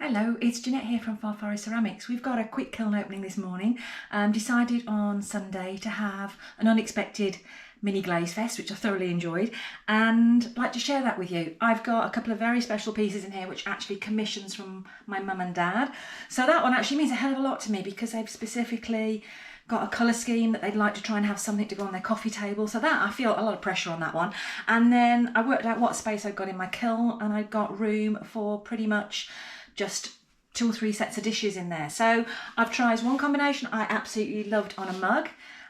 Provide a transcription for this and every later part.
Hello, it's Jeanette here from Far Forest Ceramics. We've got a quick kiln opening this morning. Decided on Sunday to have an unexpected mini glaze fest, which I thoroughly enjoyed, and I'd like to share that with you. I've got a couple of very special pieces in here which actually commissions from my mum and dad. So that one actually means a hell of a lot to me because they've specifically got a colour scheme that they'd like to try and have something to go on their coffee table. So that, I feel a lot of pressure on that one. And then I worked out what space I've got in my kiln, and I've got room for pretty much just 2 or 3 sets of dishes in there. So I've tried one combination I absolutely loved on a mug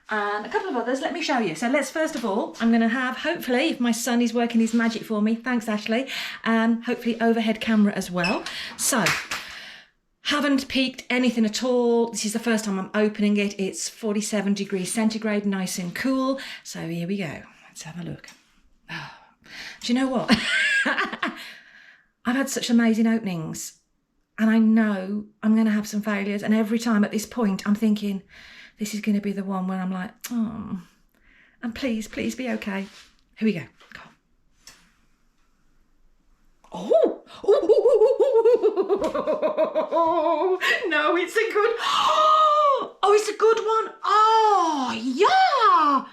and a couple of others. Let me show you. So let's first of all, I'm going to have, hopefully, if my son is working his magic for me, thanks Ashley, hopefully overhead camera as well. So haven't peaked anything at all. This is the first time I'm opening it. It's 47 degrees centigrade, nice and cool. So here we go. Let's have a look. Oh, do you know what? I've had such amazing openings. And I know I'm going to have some failures. And every time at this point, I'm thinking, this is going to be the one where I'm like, oh, and please be okay. Here we go. Go on. Oh, no, it's a good, oh, it's a good one. Oh, yeah.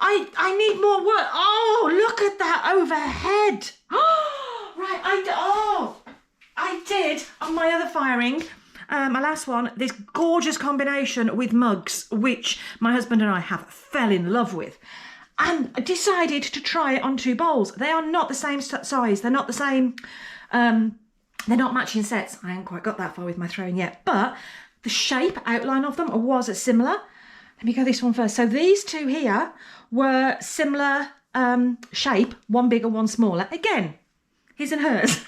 I need more work. Oh, look at that overhead. Oh, right, I did on my other firing, my last one, this gorgeous combination with mugs, which my husband and I have fell in love with, and decided to try it on 2 bowls. They are not the same size. They're not the same, they're not matching sets. I haven't quite got that far with my throwing yet, but the shape outline of them was similar. Let me go this one first. So these 2 here were similar shape, one bigger, one smaller. Again, his and hers.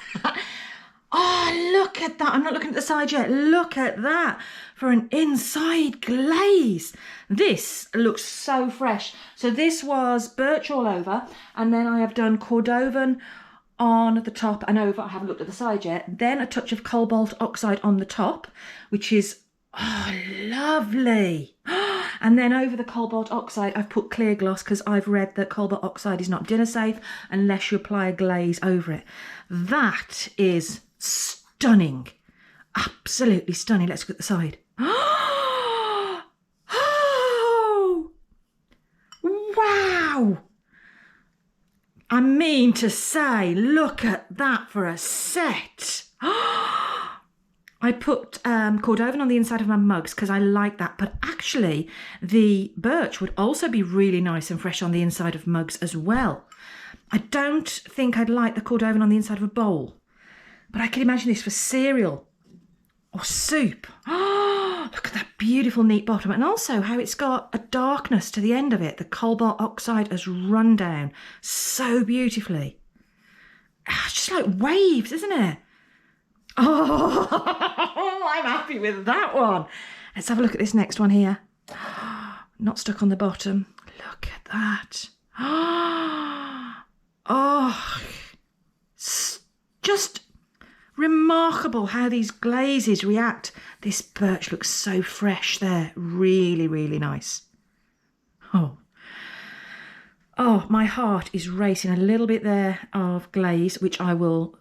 Oh, look at that. I'm not looking at the side yet. Look at that for an inside glaze. This looks so fresh. So this was birch all over, and then I have done Cordovan on the top and over. I haven't looked at the side yet. Then a touch of cobalt oxide on the top, which is, oh, lovely. And then over the cobalt oxide, I've put clear gloss because I've read that cobalt oxide is not dinner safe unless you apply a glaze over it. That is stunning. Absolutely stunning. Let's look at the side. Oh, wow. I mean to say, look at that for a set. I put Cordovan on the inside of my mugs because I like that, but actually the birch would also be really nice and fresh on the inside of mugs as well. I don't think I'd like the Cordovan on the inside of a bowl, but I can imagine this for cereal or soup. Oh, look at that beautiful neat bottom, and also how it's got a darkness to the end of it. The cobalt oxide has run down so beautifully. It's just like waves, isn't it? Oh, I'm happy with that one. Let's have a look at this next one here. Not stuck on the bottom. Look at that. Oh, just remarkable how these glazes react. This birch looks so fresh there. Really, really nice. Oh, my heart is racing a little bit there of glaze, which I will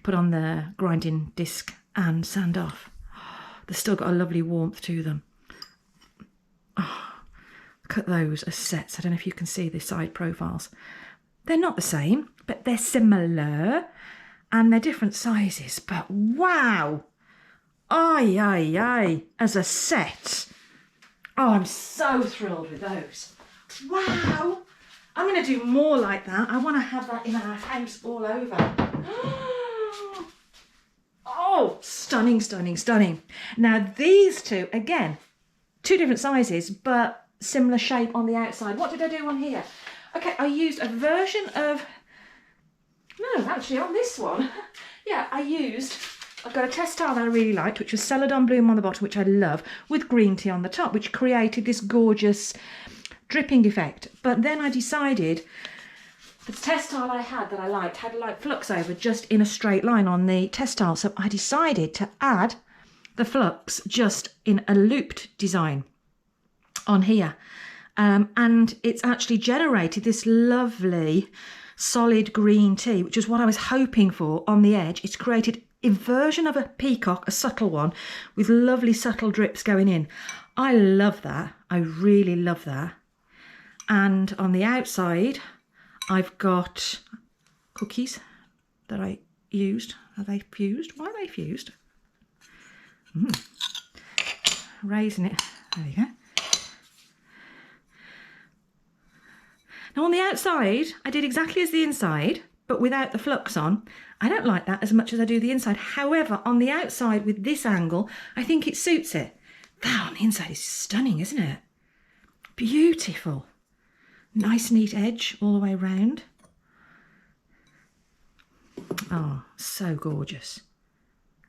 put on the grinding disc and sand off. They've still got a lovely warmth to them. Oh, look at those as sets. I don't know if you can see the side profiles. They're not the same, but they're similar, and they're different sizes. But wow! Aye, as a set. Oh, I'm so thrilled with those. Wow! I'm going to do more like that. I want to have that in our house all over. Oh, stunning, stunning, stunning. Now these 2, again, 2 different sizes, but similar shape on the outside. What did I do on here? Okay, I used a version of, no, actually on this one, yeah, I've got a test tile that I really liked, which was Celadon Bloom on the bottom, which I love, with green tea on the top, which created this gorgeous dripping effect. But then I decided the test tile I had that I liked had a light flux over just in a straight line on the test tile. So I decided to add the flux just in a looped design on here. And it's actually generated this lovely solid green tea, which is what I was hoping for on the edge. It's created inversion of a peacock, a subtle one, with lovely subtle drips going in. I love that. I really love that. And on the outside, I've got cookies that I used. Are they fused? Why are they fused? Raising it. There you go. Now on the outside, I did exactly as the inside, but without the flux on. I don't like that as much as I do the inside. However, on the outside with this angle, I think it suits it. That on the inside is stunning, isn't it? Beautiful. Nice neat edge all the way around. Oh, so gorgeous.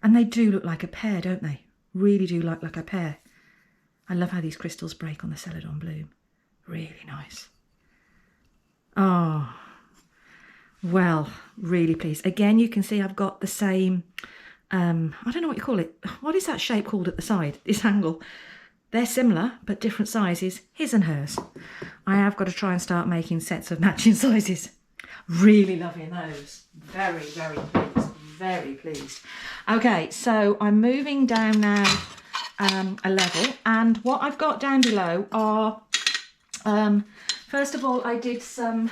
And they do look like a pear, don't they? Really do look like a pear. I love how these crystals break on the Celadon Bloom. Really nice. Oh, well, really pleased. Again, you can see I've got the same, I don't know what you call it. What is that shape called at the side, this angle? They're similar, but different sizes, his and hers. I have got to try and start making sets of matching sizes. Really loving those. Very, very pleased. Very pleased. Okay, so I'm moving down now a level, and what I've got down below are, first of all, I did some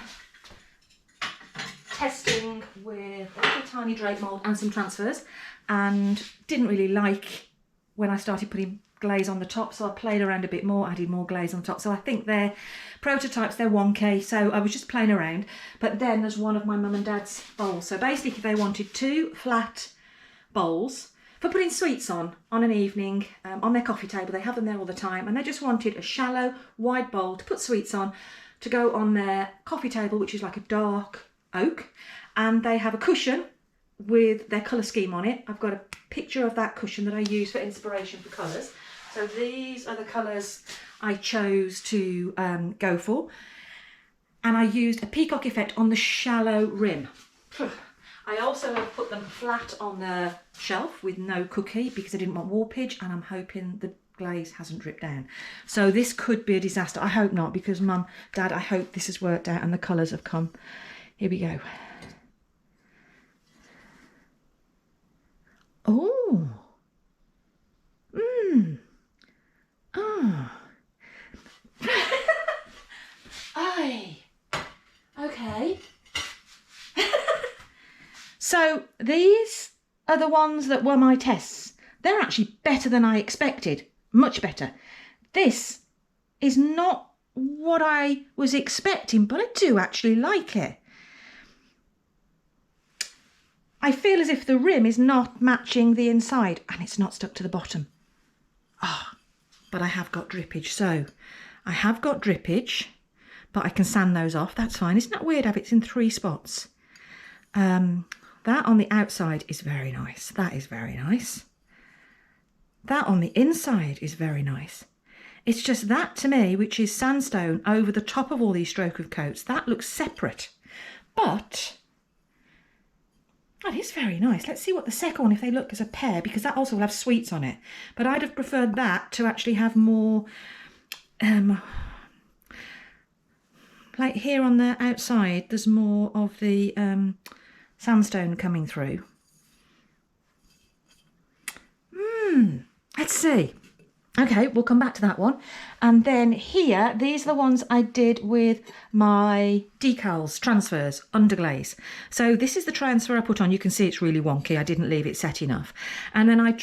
testing with a little tiny drape mould and some transfers, and didn't really like when I started putting glaze on the top, so I played around a bit more, added more glaze on top. So I think they're prototypes, they're 1K, so I was just playing around. But then there's one of my mum and dad's bowls. So basically they wanted 2 flat bowls for putting sweets on an evening, on their coffee table. They have them there all the time, and they just wanted a shallow, wide bowl to put sweets on to go on their coffee table, which is like a dark oak. And they have a cushion with their colour scheme on it. I've got a picture of that cushion that I use for inspiration for colours. So these are the colours I chose to go for. And I used a peacock effect on the shallow rim. I also have put them flat on the shelf with no cookie because I didn't want warpage, and I'm hoping the glaze hasn't dripped down. So this could be a disaster. I hope not, because Mum, Dad, I hope this has worked out and the colours have come. Here we go. Oh. Oh. Aye. Okay. So these are the ones that were my tests. They're actually better than I expected. Much better. This is not what I was expecting, but I do actually like it. I feel as if the rim is not matching the inside, and it's not stuck to the bottom. Ah, but I have got drippage. So I have got drippage, but I can sand those off. That's fine. Isn't that weird how it's in 3 spots? That on the outside is very nice. That is very nice. That on the inside is very nice. It's just that to me, which is sandstone over the top of all these stroke of coats, that looks separate. But that is very nice. Let's see what the second one, if they look as a pair, because that also will have sweets on it. But I'd have preferred that to actually have more, like here on the outside, there's more of the sandstone coming through. Let's see. Okay, we'll come back to that one. And then here, these are the ones I did with my decals, transfers, underglaze. So this is the transfer I put on. You can see it's really wonky. I didn't leave it set enough. And then I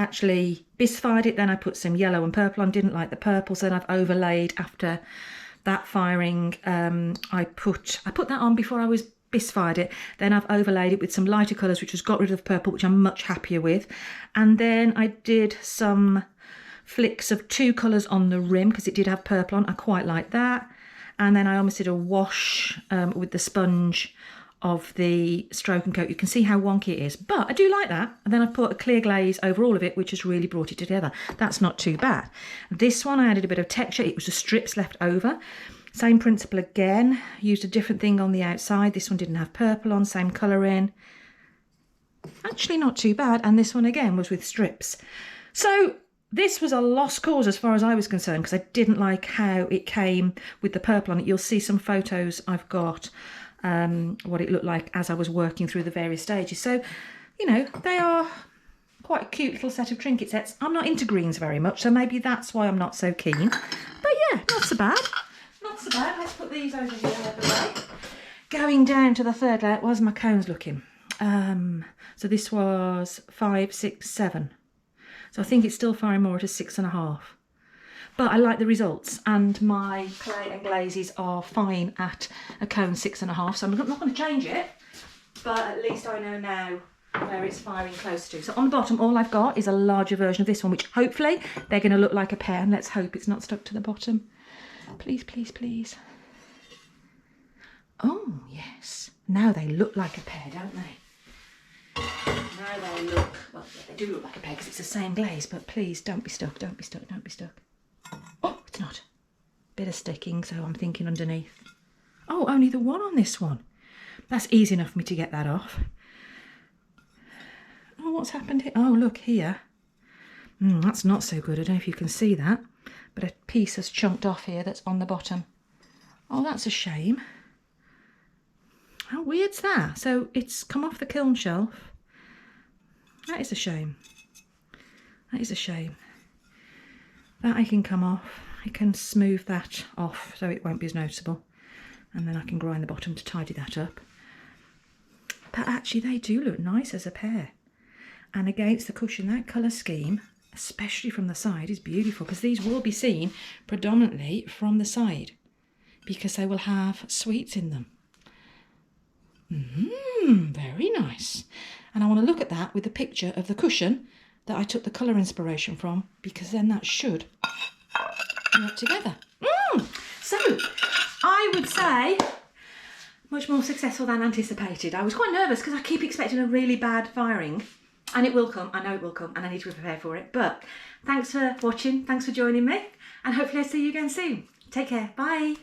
actually bisque-fired it. Then I put some yellow and purple on. Didn't like the purple, so then I've overlaid after that firing. I put that on before I was bisque-fired it. Then I've overlaid it with some lighter colours, which has got rid of the purple, which I'm much happier with. And then I did some flicks of 2 colours on the rim because it did have purple on. I quite like that. And then I almost did a wash with the sponge of the stroke and coat. You can see how wonky it is, but I do like that. And then I put a clear glaze over all of it, which has really brought it together. That's not too bad. This one I added a bit of texture. It was the strips left over. Same principle again. Used a different thing on the outside. This one didn't have purple on, same colour in. Actually not too bad. And this one again was with strips. So this was a lost cause as far as I was concerned, because I didn't like how it came with the purple on it. You'll see some photos I've got what it looked like as I was working through the various stages. So you know, they are quite a cute little set of trinket sets. I'm not into greens very much, so maybe that's why I'm not so keen. But yeah, not so bad. Not so bad. Let's put these over here out of the way. Going down to the third layer, where's my cones looking? So this was 5, 6, 7. So I think it's still firing more at a 6.5. But I like the results, and my clay and glazes are fine at a cone 6.5. So I'm not going to change it, but at least I know now where it's firing close to. So on the bottom, all I've got is a larger version of this one, which hopefully they're going to look like a pear. And let's hope it's not stuck to the bottom. Please, please, please. Oh, yes. Now they look like a pear, don't they? Now they look, well, they do look like a pear because it's the same glaze, but please don't be stuck, don't be stuck, don't be stuck. Oh, it's not. Bit of sticking, so I'm thinking underneath. Oh, only the one on this one. That's easy enough for me to get that off. Oh, what's happened here? Oh, look here. That's not so good. I don't know if you can see that, but a piece has chunked off here that's on the bottom. Oh, that's a shame. How weird's that? So it's come off the kiln shelf. That is a shame. That is a shame. That I can come off. I can smooth that off so it won't be as noticeable. And then I can grind the bottom to tidy that up. But actually they do look nice as a pair. And against the cushion, that colour scheme, especially from the side, is beautiful, because these will be seen predominantly from the side because they will have sweets in them. Very nice. And I want to look at that with the picture of the cushion that I took the colour inspiration from, because then that should work together. So I would say much more successful than anticipated. I was quite nervous because I keep expecting a really bad firing, and it will come. I know it will come, and I need to be prepared for it. But thanks for watching. Thanks for joining me, and hopefully I'll see you again soon. Take care. Bye.